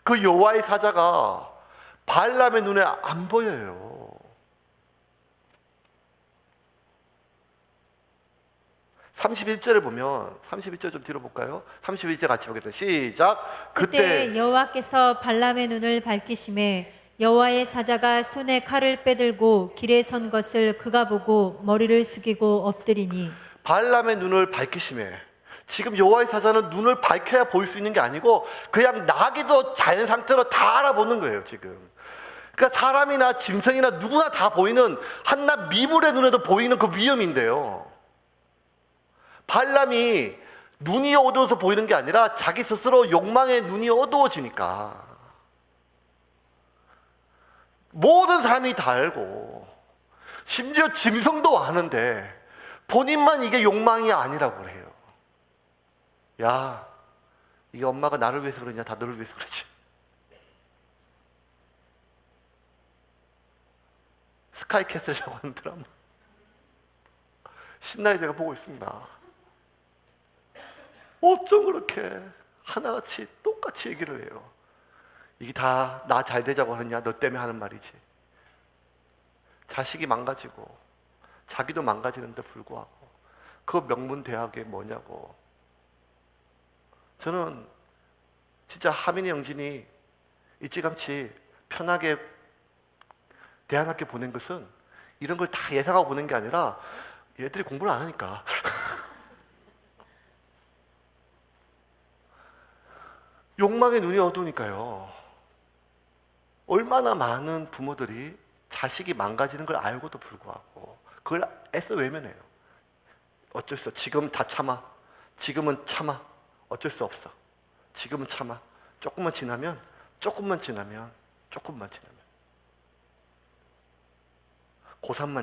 그 여호와의 사자가 발람의 눈에 안 보여요. (31절에) 보면 31절 좀 뒤로 볼까요? 31절 같이 보겠습니다. 시작. 그때 여호와께서 발람의 눈을 밝히심에 여호와의 사자가 손에 칼을 빼들고 길에 선 것을 그가 보고 머리를 숙이고 엎드리니 발람의 눈을 밝히심에 지금 여호와의 사자는 눈을 밝혀야 보일 수 있는 게 아니고 그냥 나귀도 자연 상태로 다 알아보는 거예요. 지금 그러니까 사람이나 짐승이나 누구나 다 보이는 한낱 미물의 눈에도 보이는 그 위험인데요, 발람이 눈이 어두워서 보이는 게 아니라 자기 스스로 욕망의 눈이 어두워지니까 모든 사람이 다 알고 심지어 짐승도 아는데 본인만 이게 욕망이 아니라고 해요. 야, 이게 엄마가 나를 위해서 그러냐? 다 너를 위해서 그러지. 스카이캐슬이라고 하는 드라마 신나게 제가 보고 있습니다. 어쩜 그렇게 하나같이 똑같이 얘기를 해요. 이게 다 나 잘 되자고 하느냐? 너 때문에 하는 말이지. 자식이 망가지고 자기도 망가지는데 불구하고 그 명문대학이 뭐냐고. 저는 진짜 하민이 영진이 일찌감치 편하게 대안학교 보낸 것은 이런 걸 다 예상하고 보낸 게 아니라 얘들이 공부를 안 하니까 욕망의 눈이 어두우니까요. 얼마나 많은 부모들이 자식이 망가지는 걸 알고도 불구하고 그걸 애써 외면해요. 어쩔 수 없어. 지금 다 참아. 지금은 참아. 어쩔 수 없어. 지금은 참아. 조금만 지나면 고3만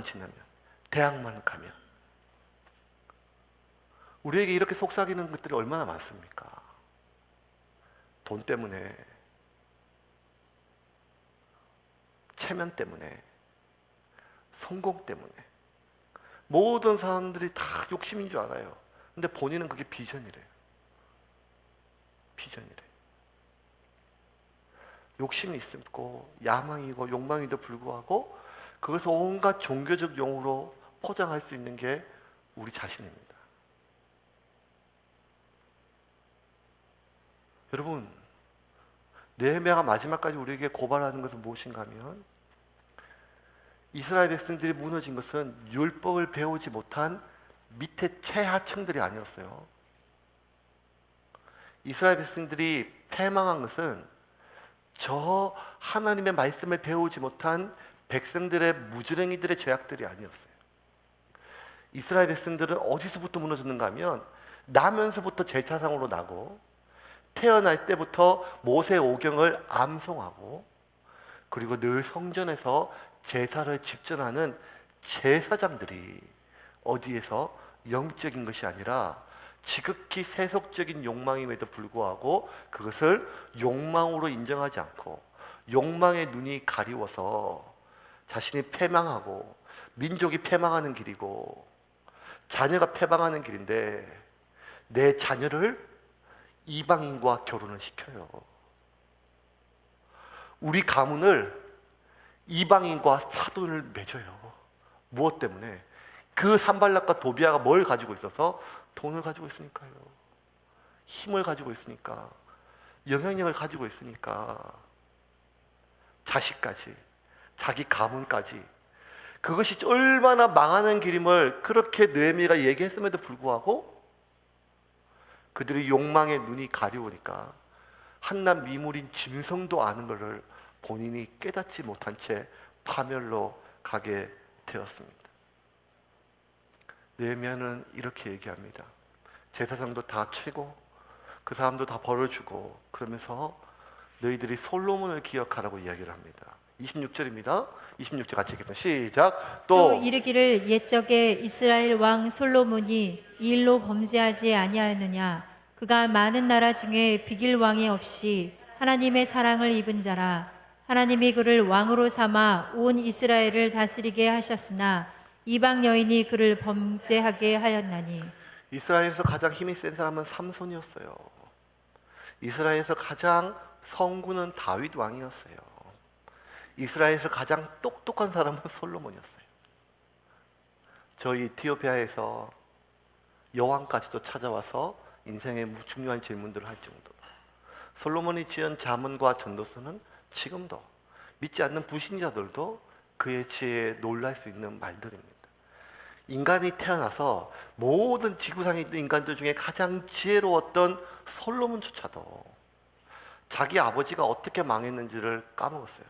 지나면 대학만 가면 우리에게 이렇게 속삭이는 것들이 얼마나 많습니까? 돈 때문에, 체면 때문에, 성공 때문에 모든 사람들이 다 욕심인 줄 알아요. 근데 본인은 그게 비전이래요. 욕심이 있고 야망이고 욕망에도 불구하고 그것을 온갖 종교적 용어로 포장할 수 있는 게 우리 자신입니다. 여러분, 느헤미야가 마지막까지 우리에게 고발하는 것은 무엇인가 하면 이스라엘 백성들이 무너진 것은 율법을 배우지 못한 밑에 최하층들이 아니었어요. 이스라엘 백성들이 패망한 것은 저 하나님의 말씀을 배우지 못한 백성들의 무지랭이들의 죄악들이 아니었어요. 이스라엘 백성들은 어디서부터 무너졌는가 하면 나면서부터 제사상으로 나고 태어날 때부터 모세 오경을 암송하고 그리고 늘 성전에서 제사를 집전하는 제사장들이 어디에서 영적인 것이 아니라 지극히 세속적인 욕망임에도 불구하고 그것을 욕망으로 인정하지 않고 욕망의 눈이 가리워서 자신이 패망하고 민족이 패망하는 길이고 자녀가 패망하는 길인데 내 자녀를 이방인과 결혼을 시켜요. 우리 가문을 이방인과 사돈을 맺어요. 무엇 때문에? 그 산발락과 도비아가 뭘 가지고 있어서? 돈을 가지고 있으니까요. 힘을 가지고 있으니까. 영향력을 가지고 있으니까. 자식까지, 자기 가문까지. 그것이 얼마나 망하는 길임을 그렇게 느헤미야가 얘기했음에도 불구하고 그들의 욕망의 눈이 가려우니까 한낱 미물인 짐승도 아는 것을 본인이 깨닫지 못한 채 파멸로 가게 되었습니다. 느헤미야는 이렇게 얘기합니다. 제사장도 다 치고 그 사람도 다 벌어주고 그러면서 너희들이 솔로몬을 기억하라고 이야기를 합니다. 26절입니다. 26절 같이 읽겠습니다. 시작. 또 이르기를 옛적에 이스라엘 왕 솔로몬이 이 일로 범죄하지 아니하였느냐. 그가 많은 나라 중에 비길 왕이 없이 하나님의 사랑을 입은 자라. 하나님이 그를 왕으로 삼아 온 이스라엘을 다스리게 하셨으나 이방 여인이 그를 범죄하게 하였나니. 이스라엘에서 가장 힘이 센 사람은 삼손이었어요. 이스라엘에서 가장 성군은 다윗 왕이었어요. 이스라엘에서 가장 똑똑한 사람은 솔로몬이었어요. 저희 이티오피아에서 여왕까지도 찾아와서 인생의 중요한 질문들을 할 정도로 솔로몬이 지은 잠언과 전도서는 지금도 믿지 않는 불신자들도 그의 지혜에 놀랄 수 있는 말들입니다. 인간이 태어나서 모든 지구상에 있는 인간들 중에 가장 지혜로웠던 솔로몬조차도 자기 아버지가 어떻게 망했는지를 까먹었어요.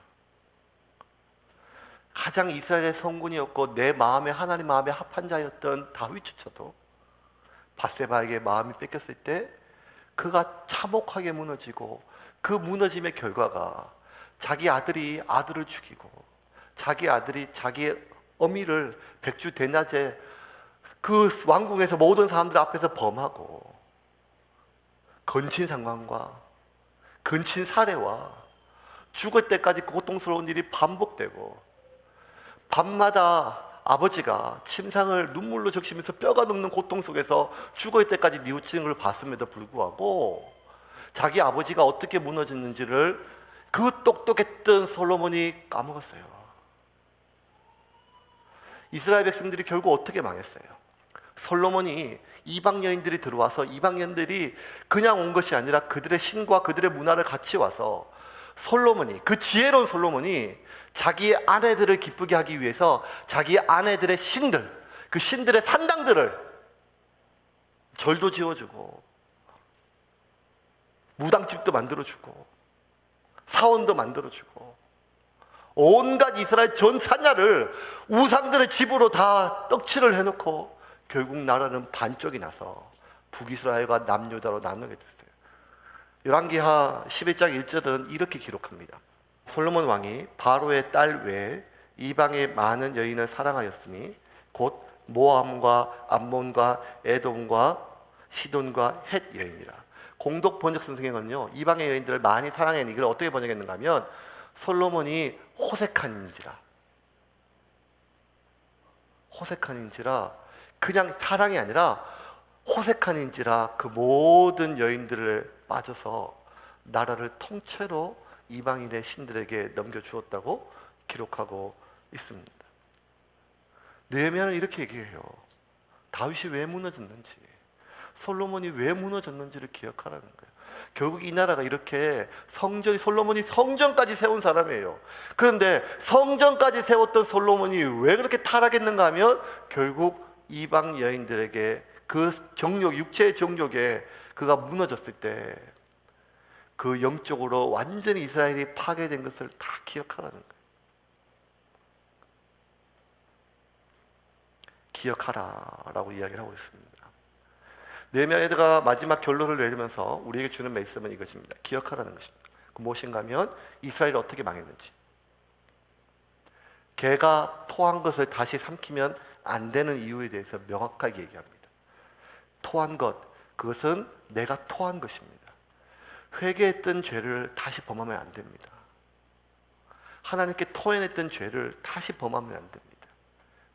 가장 이스라엘의 성군이었고 내 마음에 하나님 마음에 합한 자였던 다윗조차도 밧세바에게 마음이 뺏겼을 때 그가 참혹하게 무너지고 그 무너짐의 결과가 자기 아들이 아들을 죽이고 자기 아들이 자기 어미를 백주 대낮에 그 왕궁에서 모든 사람들 앞에서 범하고 건친상간과 건친살해와 죽을 때까지 고통스러운 일이 반복되고 밤마다 아버지가 침상을 눈물로 적시면서 뼈가 녹는 고통 속에서 죽을 때까지 뉘우치는 걸 봤음에도 불구하고 자기 아버지가 어떻게 무너졌는지를 그 똑똑했던 솔로몬이 까먹었어요. 이스라엘 백성들이 결국 어떻게 망했어요? 솔로몬이 이방 여인들이 들어와서 이방 여인들이 그냥 온 것이 아니라 그들의 신과 그들의 문화를 같이 와서 솔로몬이, 그 지혜로운 솔로몬이 자기 아내들을 기쁘게 하기 위해서 자기 아내들의 신들, 그 신들의 산당들을 절도 지어주고 무당집도 만들어주고 사원도 만들어주고 온갖 이스라엘 전 산야를 우상들의 집으로 다 떡칠을 해놓고 결국 나라는 반쪽이 나서 북이스라엘과 남유다로 나누게 됐어요. 열왕기하 11장 1절은 이렇게 기록합니다. 솔로몬 왕이 바로의 딸 외에 이방의 많은 여인을 사랑하였으니 곧 모함과 암몬과 에돔과 시돈과 헷 여인이라. 공독 번역 선생님은요, 이방의 여인들을 많이 사랑했니 이걸 어떻게 번역했는가 하면 솔로몬이 호색한인지라 그냥 사랑이 아니라 호색한인지라 그 모든 여인들을 빠져서 나라를 통째로 이방인의 신들에게 넘겨주었다고 기록하고 있습니다. 느헤미야는 이렇게 얘기해요. 다윗이 왜 무너졌는지, 솔로몬이 왜 무너졌는지를 기억하라는 거예요. 결국 이 나라가 이렇게 솔로몬이 성전까지 세운 사람이에요. 그런데 성전까지 세웠던 솔로몬이 왜 그렇게 타락했는가 하면 결국 이방 여인들에게 그 정욕, 육체의 정욕에 그가 무너졌을 때 그 영적으로 완전히 이스라엘이 파괴된 것을 다 기억하라는 거예요. 기억하라라고 이야기를 하고 있습니다. 느헤미야가 마지막 결론을 내리면서 우리에게 주는 말씀은 이것입니다. 기억하라는 것입니다. 그 무엇인가 하면 이스라엘이 어떻게 망했는지, 개가 토한 것을 다시 삼키면 안 되는 이유에 대해서 명확하게 얘기합니다. 토한 것, 그것은 내가 토한 것입니다. 회개했던 죄를 다시 범하면 안 됩니다. 하나님께 토해냈던 죄를 다시 범하면 안 됩니다.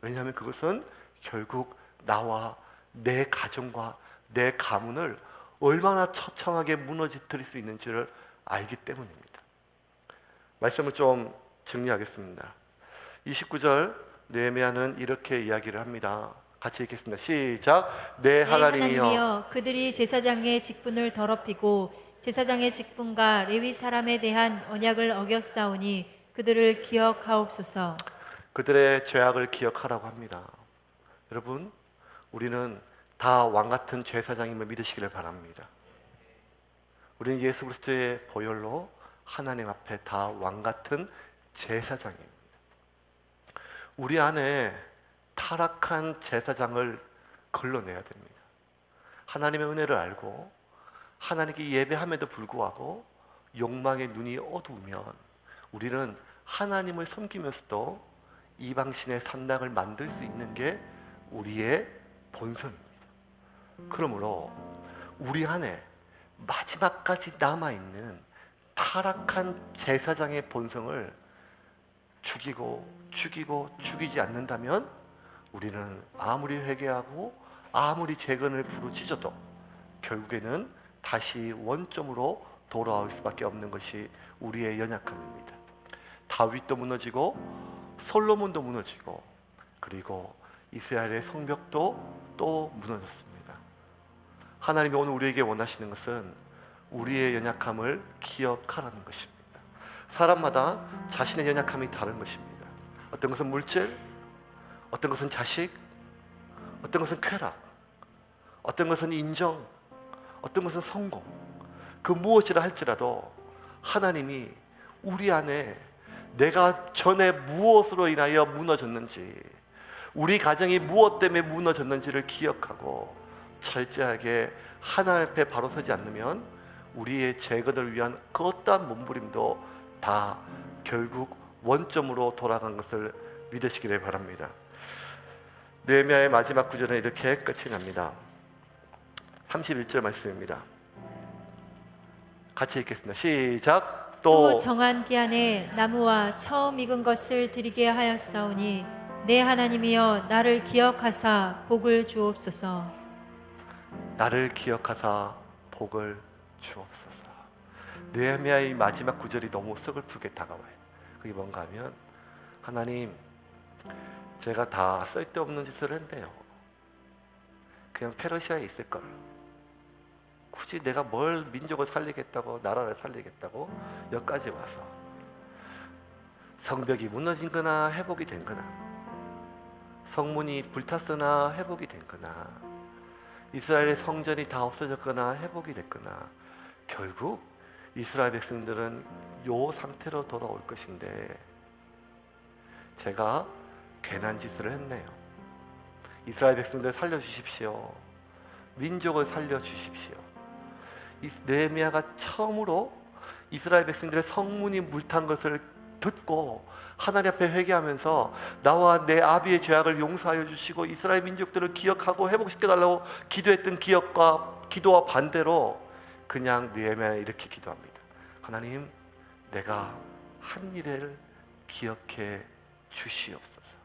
왜냐하면 그것은 결국 나와 내 가정과 내 가문을 얼마나 처참하게 무너뜨릴 수 있는지를 알기 때문입니다. 말씀을 좀 정리하겠습니다. 29절 느헤미야는 이렇게 이야기를 합니다. 같이 읽겠습니다. 시작. 내 하나님이여, 그들이 제사장의 직분을 더럽히고 제사장의 직분과 레위 사람에 대한 언약을 어겼사오니 그들을 기억하옵소서. 그들의 죄악을 기억하라고 합니다. 여러분, 우리는 다 왕같은 제사장임을 믿으시기를 바랍니다. 우리는 예수 그리스도의 보혈로 하나님 앞에 다 왕같은 제사장입니다. 우리 안에 타락한 제사장을 걸러내야 됩니다. 하나님의 은혜를 알고 하나님께 예배함에도 불구하고 욕망의 눈이 어두우면 우리는 하나님을 섬기면서도 이방신의 산당을 만들 수 있는 게 우리의 본성입니다. 그러므로 우리 안에 마지막까지 남아있는 타락한 제사장의 본성을 죽이지 않는다면 우리는 아무리 회개하고 아무리 재건을 부르짖어도 결국에는 다시 원점으로 돌아올 수밖에 없는 것이 우리의 연약함입니다. 다윗도 무너지고 솔로몬도 무너지고 그리고 이스라엘의 성벽도 또 무너졌습니다. 하나님이 오늘 우리에게 원하시는 것은 우리의 연약함을 기억하라는 것입니다. 사람마다 자신의 연약함이 다른 것입니다. 어떤 것은 물질, 어떤 것은 자식, 어떤 것은 쾌락, 어떤 것은 인정, 어떤 것은 성공. 그 무엇이라 할지라도 하나님이 우리 안에 내가 전에 무엇으로 인하여 무너졌는지, 우리 가정이 무엇 때문에 무너졌는지를 기억하고 철저하게 하나님 앞에 바로 서지 않으면 우리의 재건을 위한 그 어떠한 몸부림도 다 결국 원점으로 돌아간 것을 믿으시기를 바랍니다. 느헤미야의 마지막 구절은 이렇게 끝이 납니다. 31절 말씀입니다. 같이 읽겠습니다. 시작. 또 정한 기한에 나무와 처음 익은 것을 드리게 하였사오니 내 하나님이여 나를 기억하사 복을 주옵소서. 나를 기억하사 복을 주옵소서. 느헤미야의 마지막 구절이 너무 서글프게 다가와요. 그게 뭔가 하면 하나님, 제가 다 쓸데없는 짓을 했네요. 그냥 페르시아에 있을걸. 굳이 내가 뭘 민족을 살리겠다고, 나라를 살리겠다고 여기까지 와서 성벽이 무너진 거나 회복이 된 거나, 성문이 불탔으나 회복이 된 거나, 이스라엘의 성전이 다 없어졌거나 회복이 됐거나, 결국 이스라엘 백성들은 요 상태로 돌아올 것인데 제가 괜한 짓을 했네요. 이스라엘 백성들 살려주십시오. 민족을 살려주십시오. 느헤미야가 처음으로 이스라엘 백성들의 성문이 물탄 것을 듣고 하나님 앞에 회개하면서 나와 내 아비의 죄악을 용서하여 주시고 이스라엘 민족들을 기억하고 회복시켜달라고 기도했던 기도와 반대로 그냥 느헤미야는 이렇게 기도합니다. 하나님, 내가 한 일을 기억해 주시옵소서.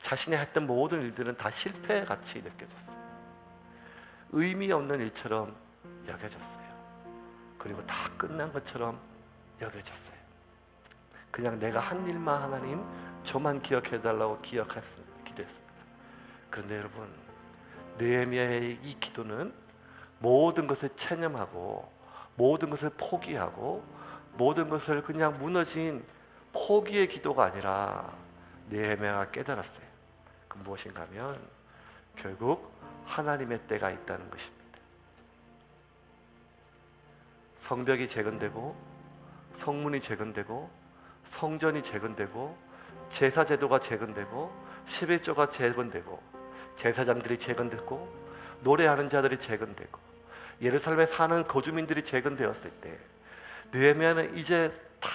자신이 했던 모든 일들은 다 실패같이 느껴졌어요. 의미 없는 일처럼 여겨졌어요. 그리고 다 끝난 것처럼 여겨졌어요. 그냥 내가 한 일만 하나님 저만 기억해달라고 기도했습니다. 그런데 여러분, 느헤미야의 이 기도는 모든 것을 체념하고 모든 것을 포기하고 모든 것을 그냥 무너진 포기의 기도가 아니라 느헤미야가 깨달았어요. 그 무엇인가 하면 결국 하나님의 때가 있다는 것입니다. 성벽이 재건되고 성문이 재건되고 성전이 재건되고 제사제도가 재건되고 11조가 재건되고 제사장들이 재건되고 노래하는 자들이 재건되고 예루살렘에 사는 거주민들이 재건되었을 때 느헤미야는 이제 다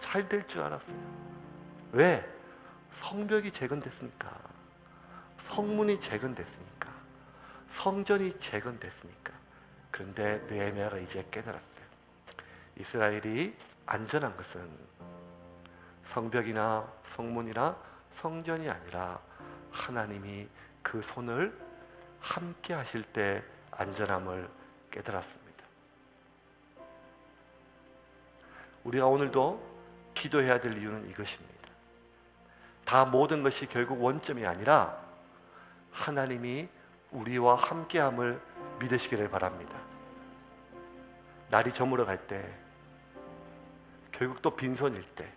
잘 될 줄 알았어요. 왜? 성벽이 재건됐으니까, 성문이 재건됐으니까, 성전이 재건됐으니까. 그런데 느헤미야가 이제 깨달았어요. 이스라엘이 안전한 것은 성벽이나 성문이나 성전이 아니라 하나님이 그 손을 함께 하실 때 안전함을 깨달았습니다. 우리가 오늘도 기도해야 될 이유는 이것입니다. 다 모든 것이 결국 원점이 아니라 하나님이 우리와 함께함을 믿으시기를 바랍니다. 날이 저물어 갈 때, 결국 또 빈손일 때,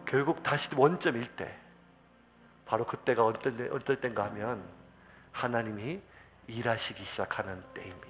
결국 다시 원점일 때, 바로 그때가 어떨 때인가 하면 하나님이 일하시기 시작하는 때입니다.